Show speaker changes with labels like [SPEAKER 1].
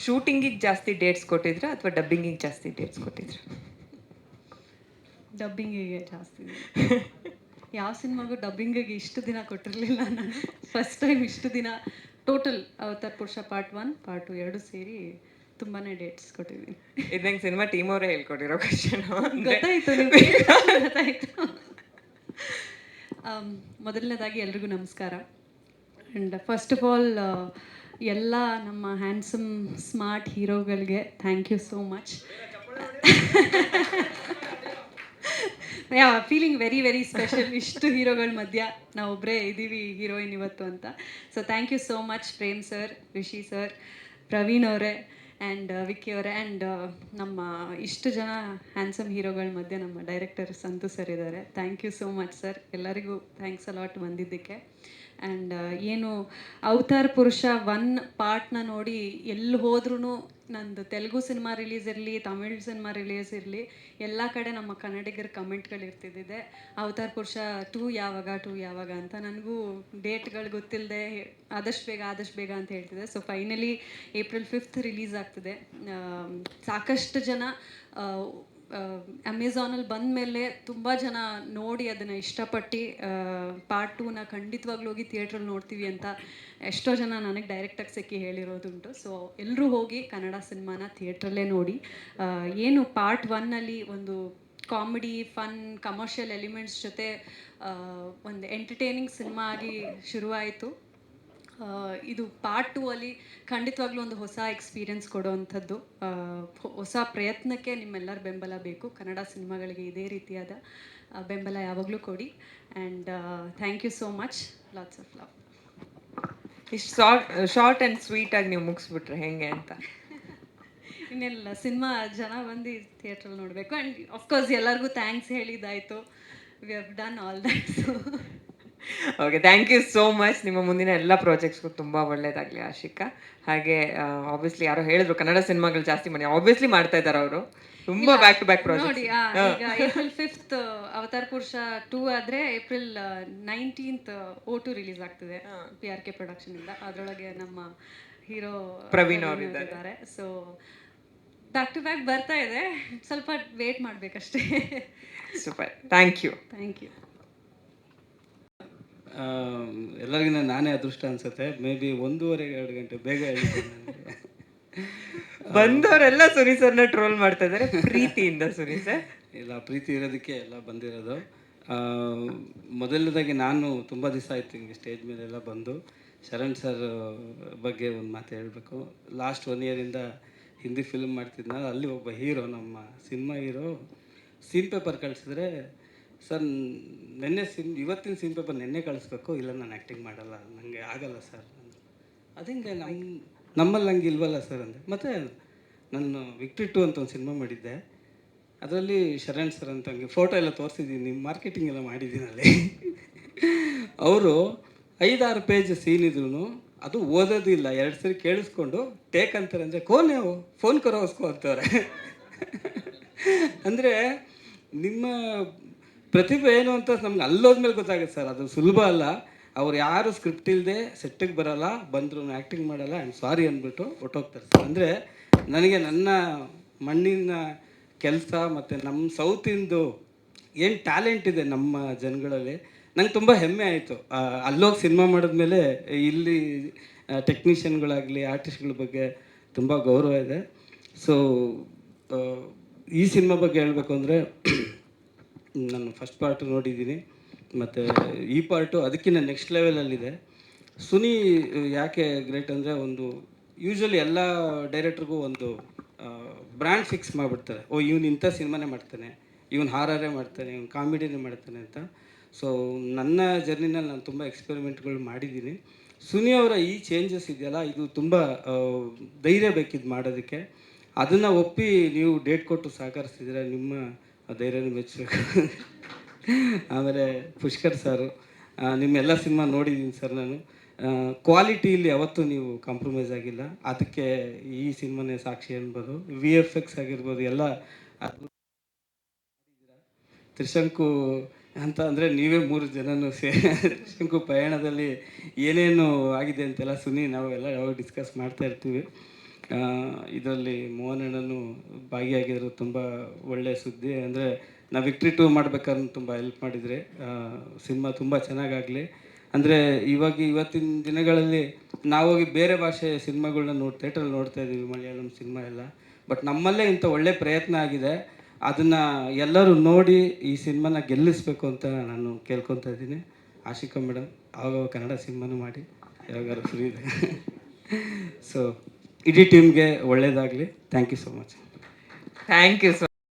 [SPEAKER 1] ಶೂಟಿಂಗಿಗೆ ಜಾಸ್ತಿ ಡೇಟ್ಸ್ ಕೊಟ್ಟಿದ್ರ ಅಥವಾ ಡಬ್ಬಿಂಗಿಗೆ ಜಾಸ್ತಿ ಡೇಟ್ಸ್ ಕೊಟ್ಟಿದ್ರ?
[SPEAKER 2] ಡಬ್ಬಿಂಗಿಗೆ ಜಾಸ್ತಿ. ಯಾವ ಸಿನಿಮಾಗೂ ಡಬ್ಬಿಂಗಿಗೆ ಇಷ್ಟು ದಿನ ಕೊಟ್ಟಿರಲಿಲ್ಲ ನಾನು. ಫಸ್ಟ್ ಟೈಮ್ ಇಷ್ಟು ದಿನ ಟೋಟಲ್ ಅವತಾರ್ ಪುರುಷ ಪಾರ್ಟ್ 1 ಪಾರ್ಟ್ 2 ಎರಡು ಸೇರಿ ತುಂಬಾ ಡೇಟ್ಸ್ ಕೊಟ್ಟಿದ್ದೀನಿ.
[SPEAKER 1] ಇದಂಗೆ ಸಿನಿಮಾ ಟೀಮ್ ಅವರೇ ಹೇಳ್ಕೊಟ್ಟಿರೋ ಕ್ವಶನ್
[SPEAKER 2] ಗೊತ್ತಾಯಿತು, ನಿಮಗೆ ಗೊತ್ತಾಯಿತು. ಮೊದಲನೇದಾಗಿ ಎಲ್ರಿಗೂ ನಮಸ್ಕಾರ. ಆ್ಯಂಡ್ ಫಸ್ಟ್ ಆಫ್ ಆಲ್ ಎಲ್ಲ ನಮ್ಮ ಹ್ಯಾಂಡ್ಸಮ್ ಸ್ಮಾರ್ಟ್ ಹೀರೋಗಳಿಗೆ thank you so much. Yeah feeling very very special. ಇಷ್ಟು ಹೀರೋಗಳ ಮಧ್ಯ ನಾವೊಬ್ಬರೇ ಇದ್ದೀವಿ ಹೀರೋಯಿನ್ ಇವತ್ತು ಅಂತ. So thank you so much Prem sir, Rishi sir, Praveen ಅವರೇ ಆ್ಯಂಡ್ ವಿಕ್ಕಿ ಅವರೇ ಆ್ಯಂಡ್ ನಮ್ಮ ಇಷ್ಟು ಜನ ಹ್ಯಾಂಡ್ಸಮ್ ಹೀರೋಗಳ ಮಧ್ಯೆ ನಮ್ಮ ಡೈರೆಕ್ಟರ್ ಸಂತು ಸರ್ ಇದ್ದಾರೆ. Thank you so much sir, ಎಲ್ಲರಿಗೂ ಥ್ಯಾಂಕ್ಸ್ ಅಲಾಟ್ ಬಂದಿದ್ದಕ್ಕೆ. ಆ್ಯಂಡ್ ಏನು ಅವತಾರ್ ಪುರುಷ 1 ಪಾರ್ಟ್ನ ನೋಡಿ ಎಲ್ಲಿ ಹೋದ್ರೂ, ನಂದು ತೆಲುಗು ಸಿನಿಮಾ ರಿಲೀಸ್ ಇರಲಿ, ತಮಿಳ್ ಸಿನಿಮಾ ರಿಲೀಸ್ ಇರಲಿ, ಎಲ್ಲ ಕಡೆ ನಮ್ಮ ಕನ್ನಡಿಗರ ಕಮೆಂಟ್ಗಳು ಇರ್ತಿದ್ದಿದೆ, ಅವತಾರ್ ಪುರುಷ 2 ಯಾವಾಗ ಅಂತ. ನನಗೂ ಡೇಟ್ಗಳು ಗೊತ್ತಿಲ್ಲದೆ ಆದಷ್ಟು ಬೇಗ ಅಂತ ಹೇಳ್ತಿದ್ದೆ. So finally April 5th release ಆಗ್ತಿದೆ. ಸಾಕಷ್ಟು ಜನ ಅಮೆಝಾನಲ್ಲಿ ಬಂದ ಮೇಲೆ ತುಂಬ ಜನ ನೋಡಿ ಅದನ್ನು ಇಷ್ಟಪಟ್ಟು ಪಾರ್ಟ್ 2ನ ಖಂಡಿತವಾಗ್ಲೂ ಹೋಗಿ ಥಿಯೇಟ್ರಲ್ಲಿ ನೋಡ್ತೀವಿ ಅಂತ ಎಷ್ಟೋ ಜನ ನನಗೆ ಡೈರೆಕ್ಟಾಗಿ ಸಿಕ್ಕಿ ಹೇಳಿರೋದುಂಟು. ಸೊ ಎಲ್ಲರೂ ಹೋಗಿ ಕನ್ನಡ ಸಿನಿಮಾನ ಥಿಯೇಟ್ರಲ್ಲೇ ನೋಡಿ. ಏನು ಪಾರ್ಟ್ 1ನಲ್ಲಿ ಒಂದು ಕಾಮಿಡಿ, ಫನ್, ಕಮರ್ಷಿಯಲ್ ಎಲಿಮೆಂಟ್ಸ್ ಜೊತೆ ಒಂದು ಎಂಟರ್ಟೈನಿಂಗ್ ಸಿನಿಮಾ ಆಗಿ ಶುರುವಾಯಿತು. ಇದು ಪಾರ್ಟ್ 2ಅಲ್ಲಿ ಖಂಡಿತವಾಗ್ಲೂ ಒಂದು ಹೊಸ ಎಕ್ಸ್ಪೀರಿಯನ್ಸ್ ಕೊಡೋವಂಥದ್ದು, ಹೊಸ ಪ್ರಯತ್ನಕ್ಕೆ ನಿಮ್ಮೆಲ್ಲರ ಬೆಂಬಲ ಬೇಕು. ಕನ್ನಡ ಸಿನಿಮಾಗಳಿಗೆ ಇದೇ ರೀತಿಯಾದ ಬೆಂಬಲ ಯಾವಾಗಲೂ ಕೊಡಿ. And thank you so much, lots of love.
[SPEAKER 1] ಇಷ್ಟು ಶಾರ್ಟ್ ಆ್ಯಂಡ್ ಸ್ವೀಟಾಗಿ ನೀವು ಮುಗಿಸ್ಬಿಟ್ರೆ ಹೆಂಗೆ ಅಂತ?
[SPEAKER 2] ಇನ್ನೆಲ್ಲ ಸಿನಿಮಾ ಜನ ಬಂದು ಥಿಯೇಟ್ರಲ್ಲಿ ನೋಡಬೇಕು. ಆ್ಯಂಡ್ ಆಫ್ಕೋರ್ಸ್ ಎಲ್ಲರಿಗೂ ಥ್ಯಾಂಕ್ಸ್ ಹೇಳಿದ್ದಾಯಿತು. We have done all that. So
[SPEAKER 1] okay, thank you so much. ನಿಮ್ಮ ಮುಂದಿನ ಎಲ್ಲ ಪ್ರಾಜೆಕ್ಟ್ಸ್ಗೂ ತುಂಬ ಒಳ್ಳೇದಾಗಲಿ ಆಶಿಕಾ. ಹಾಗೆ ಆಬ್ವಿಯಸ್ಲಿ ಯಾರೋ ಹೇಳಿದ್ರು ಕನ್ನಡ ಸಿನಿಮಾಗಳು ಜಾಸ್ತಿ ಮಾಡಿ, ಆಬ್ವಿಯಸ್ಲಿ ಮಾಡ್ತಾ ಇದ್ದಾರೆ ಅವರು. ತುಂಬ ಬ್ಯಾಕ್ ಟು ಬ್ಯಾಕ್ ಪ್ರಾಜೆಕ್ಟ್
[SPEAKER 2] ನೋಡಿ. ಈಗ ಏಪ್ರಿಲ್ 5th ಅವತಾರ್ ಪುರುಷ 2 ಆದರೆ ಏಪ್ರಿಲ್ 19th O2 ರಿಲೀಸ್ ಆಗ್ತಿದೆ PRK ಪ್ರೊಡಕ್ಷನಿಂದ. ಅದರೊಳಗೆ ನಮ್ಮ ಹೀರೋ
[SPEAKER 1] ಪ್ರವೀಣ್ ಅವರು ಇದ್ದಾರೆ.
[SPEAKER 2] ಸೊ ಬ್ಯಾಕ್ ಟು ಬ್ಯಾಕ್ ಬರ್ತಾ ಇದೆ, ಸ್ವಲ್ಪ ವೇಟ್ ಮಾಡಬೇಕಷ್ಟೇ.
[SPEAKER 1] Super, thank you.
[SPEAKER 2] Thank you.
[SPEAKER 3] ಎಲ್ಲರಿಗಿಂತ ನಾನೇ ಅದೃಷ್ಟ ಅನ್ಸುತ್ತೆ. ಮೇ ಬಿ 1.5-2 ಗಂಟೆ ಬೇಗ ಹೇಳಿದ್ದೀನಿ ನನಗೆ.
[SPEAKER 1] ಬಂದವರೆಲ್ಲ ಸುನಿ ಸರ್ನ ಟ್ರೋಲ್ ಮಾಡ್ತಾ ಇದ್ದಾರೆ ಪ್ರೀತಿಯಿಂದ. ಸುನಿ ಸರ್
[SPEAKER 3] ಇಲ್ಲ, ಪ್ರೀತಿ ಇರೋದಕ್ಕೆ ಎಲ್ಲ ಬಂದಿರೋದು. ಮೊದಲನೇದಾಗಿ ನಾನು ತುಂಬ ದಿವಸ ಆಯಿತು ಹಿಂಗೆ ಸ್ಟೇಜ್ ಮೇಲೆಲ್ಲ ಬಂದು. ಶರಣ್ ಸರ್ ಬಗ್ಗೆ ಒಂದು ಮಾತು ಹೇಳಬೇಕು. ಲಾಸ್ಟ್ 1 ಇಯರಿಂದ ಹಿಂದಿ ಫಿಲ್ಮ್ ಮಾಡ್ತಿದ್ನಲ್ಲ, ಅಲ್ಲಿ ಒಬ್ಬ ಹೀರೋ, ನಮ್ಮ ಸಿನಿಮಾ ಹೀರೋ, ಸೀನ್ ಪೇಪರ್ ಕಳಿಸಿದ್ರೆ, ಸರ್ ಇವತ್ತಿನ ಸೀನ್ ಪೇಪರ್ ನೆನ್ನೆ ಕಳಿಸ್ಬೇಕು, ಇಲ್ಲ ನಾನು ಆ್ಯಕ್ಟಿಂಗ್ ಮಾಡಲ್ಲ, ನನಗೆ ಆಗಲ್ಲ ಸರ್. ಅದಂಗೆ ನಮ್ಮಲ್ಲಿ ಹಂಗೆ ಇಲ್ವಲ್ಲ ಸರ್ ಅಂದೆ. ಮತ್ತು ನಾನು ವಿಕ್ಟ್ರಿ 2 ಅಂತ ಒಂದು ಸಿನಿಮಾ ಮಾಡಿದ್ದೆ. ಅದರಲ್ಲಿ ಶರಣ್ ಸರ್ ಅಂತ ಹಂಗೆ ಫೋಟೋ ಎಲ್ಲ ತೋರಿಸಿದ್ದೀನಿ, ಮಾರ್ಕೆಟಿಂಗ್ ಎಲ್ಲ ಮಾಡಿದ್ದೀನಲ್ಲಿ. ಅವರು 5-6 ಪೇಜ್ ಸೀನ್ ಇದ್ರೂ ಅದು ಓದೋದಿಲ್ಲ, 2 ಸರಿ ಕೇಳಿಸ್ಕೊಂಡು ಟೇಕ್ ಅಂತಾರೆ. ಅಂದರೆ ಕೋನೆ ಫೋನ್ ಕರೋಸ್ಕೋ ಅಂತಾರೆ. ಅಂದರೆ ನಿಮ್ಮ ಪ್ರತಿಭೆ ಏನು ಅಂತ ನಮ್ಗೆ ಅಲ್ಲೋದ್ಮೇಲೆ ಗೊತ್ತಾಗುತ್ತೆ ಸರ್. ಅದು ಸುಲಭ ಅಲ್ಲ. ಅವ್ರು ಯಾರು ಸ್ಕ್ರಿಪ್ಟ್ ಇಲ್ಲದೆ ಸೆಟ್ಟಿಗೆ ಬರೋಲ್ಲ, ಬಂದರೂ ಆ್ಯಕ್ಟಿಂಗ್ ಮಾಡಲ್ಲ, ಐ ಆಮ್ ಸಾರಿ ಅಂದ್ಬಿಟ್ಟು ಹೊಟ್ಟೋಗ್ತಾರೆ ಸರ್. ಅಂದರೆ ನನಗೆ ನನ್ನ ಮಣ್ಣಿನ ಕೆಲಸ ಮತ್ತು ನಮ್ಮ ಸೌತಿಂದು ಏನು ಟ್ಯಾಲೆಂಟ್ ಇದೆ ನಮ್ಮ ಜನಗಳಲ್ಲಿ, ನಂಗೆ ತುಂಬ ಹೆಮ್ಮೆ ಆಯಿತು. ಅಲ್ಲೋಗಿ ಸಿನಿಮಾ ಮಾಡಿದ್ಮೇಲೆ ಇಲ್ಲಿ ಟೆಕ್ನಿಷಿಯನ್ಗಳಾಗಲಿ, ಆರ್ಟಿಸ್ಟ್ಗಳ ಬಗ್ಗೆ ತುಂಬ ಗೌರವ ಇದೆ. ಸೊ ಈ ಸಿನಿಮಾ ಬಗ್ಗೆ ಹೇಳಬೇಕು ಅಂದರೆ, ನಾನು ಫಸ್ಟ್ ಪಾರ್ಟು ನೋಡಿದ್ದೀನಿ, ಮತ್ತು ಈ ಪಾರ್ಟು ಅದಕ್ಕಿಂತ ನೆಕ್ಸ್ಟ್ ಲೆವೆಲಲ್ಲಿದೆ. ಸುನಿ ಯಾಕೆ ಗ್ರೇಟ್ ಅಂದರೆ, ಒಂದು ಯೂಶ್ವಲಿ ಎಲ್ಲ ಡೈರೆಕ್ಟ್ರಿಗೂ ಒಂದು ಬ್ರ್ಯಾಂಡ್ ಫಿಕ್ಸ್ ಮಾಡಿಬಿಡ್ತಾರೆ. ಇವನು ಇಂಥ ಸಿನಿಮಾನೇ ಮಾಡ್ತಾನೆ, ಇವನು ಹಾರರೇ ಮಾಡ್ತಾನೆ, ಇವನು ಕಾಮಿಡಿನೇ ಮಾಡ್ತಾನೆ ಅಂತ. ಸೊ ನನ್ನ ಜರ್ನಿನಲ್ಲಿ ನಾನು ತುಂಬ ಎಕ್ಸ್ಪೆರಿಮೆಂಟ್ಗಳು ಮಾಡಿದ್ದೀನಿ. ಸುನಿ ಅವರ ಈ ಚೇಂಜಸ್ ಇದೆಯಲ್ಲ, ಇದು ತುಂಬ ಧೈರ್ಯ ಬೇಕಿದ್ದು ಮಾಡೋದಕ್ಕೆ. ಅದನ್ನು ಒಪ್ಪಿ ನೀವು ಡೇಟ್ ಕೊಟ್ಟು ಸಹಕರಿಸ್ತಿದ್ದೀರ, ನಿಮ್ಮ ಧೈರ್ಯನೂ ಮೆಚ್ಚಬೇಕು. ಆಮೇಲೆ ಪುಷ್ಕರ್ ಸರು, ನಿಮ್ಮೆಲ್ಲ ಸಿನಿಮಾ ನೋಡಿದ್ದೀನಿ ಸರ್ ನಾನು. ಕ್ವಾಲಿಟಿಯಲ್ಲಿ ಯಾವತ್ತೂ ನೀವು ಕಾಂಪ್ರಮೈಸ್ ಆಗಿಲ್ಲ, ಅದಕ್ಕೆ ಈ ಸಿನಿಮಾನೇ ಸಾಕ್ಷಿ ಅನ್ಬೋದು. VFX ಆಗಿರ್ಬೋದು ಎಲ್ಲ ತ್ರಿಶಂಕು ಅಂತ ಅಂದರೆ ನೀವೇ 3 ಜನನೂ ತ್ರಿಶಂಕು ಪಯಣದಲ್ಲಿ ಏನೇನು ಆಗಿದೆ ಅಂತೆಲ್ಲ ಸುನಿ ನಾವು ಎಲ್ಲ ಯಾವಾಗ ಡಿಸ್ಕಸ್ ಮಾಡ್ತಾ ಇರ್ತೀವಿ. ಇದರಲ್ಲಿ ಮೋಹನ್ ಅಣ್ಣನು ಭಾಗಿಯಾಗಿದ್ರು, ತುಂಬ ಒಳ್ಳೆಯ ಸುದ್ದಿ. ಅಂದರೆ ನಾವು ವಿಕ್ಟ್ರಿ 2 ಮಾಡ್ಬೇಕಾದ್ರೆ ತುಂಬ ಹೆಲ್ಪ್ ಮಾಡಿದರೆ ಸಿನಿಮಾ ತುಂಬ ಚೆನ್ನಾಗಾಗಲಿ. ಅಂದರೆ ಇವತ್ತಿನ ದಿನಗಳಲ್ಲಿ ನಾವೋಗಿ ಬೇರೆ ಭಾಷೆ ಸಿನಿಮಾಗಳನ್ನ ಥಿಯೇಟ್ರಲ್ಲಿ ನೋಡ್ತಾ ಇದ್ದೀವಿ, ಮಲಯಾಳಂ ಸಿನಿಮಾ ಎಲ್ಲ. ಬಟ್ ನಮ್ಮಲ್ಲೇ ಇಂಥ ಒಳ್ಳೆ ಪ್ರಯತ್ನ ಆಗಿದೆ, ಅದನ್ನು ಎಲ್ಲರೂ ನೋಡಿ ಈ ಸಿನಿಮಾನ ಗೆಲ್ಲಿಸ್ಬೇಕು ಅಂತ ನಾನು ಕೇಳ್ಕೊತಾ ಇದ್ದೀನಿ. ಆಶಿಕಾ ಮೇಡಮ್ ಆವಾಗ ಕನ್ನಡ ಸಿನಿಮಾನು ಮಾಡಿ, ಯಾವಾಗಾದ್ರು ಫ್ರೀ ಇದೆ. ಸೊ ಇಡೀ ಟೀಮ್ಗೆ ಒಳ್ಳೆಯದಾಗಲಿ. Thank you so much.
[SPEAKER 1] Thank you so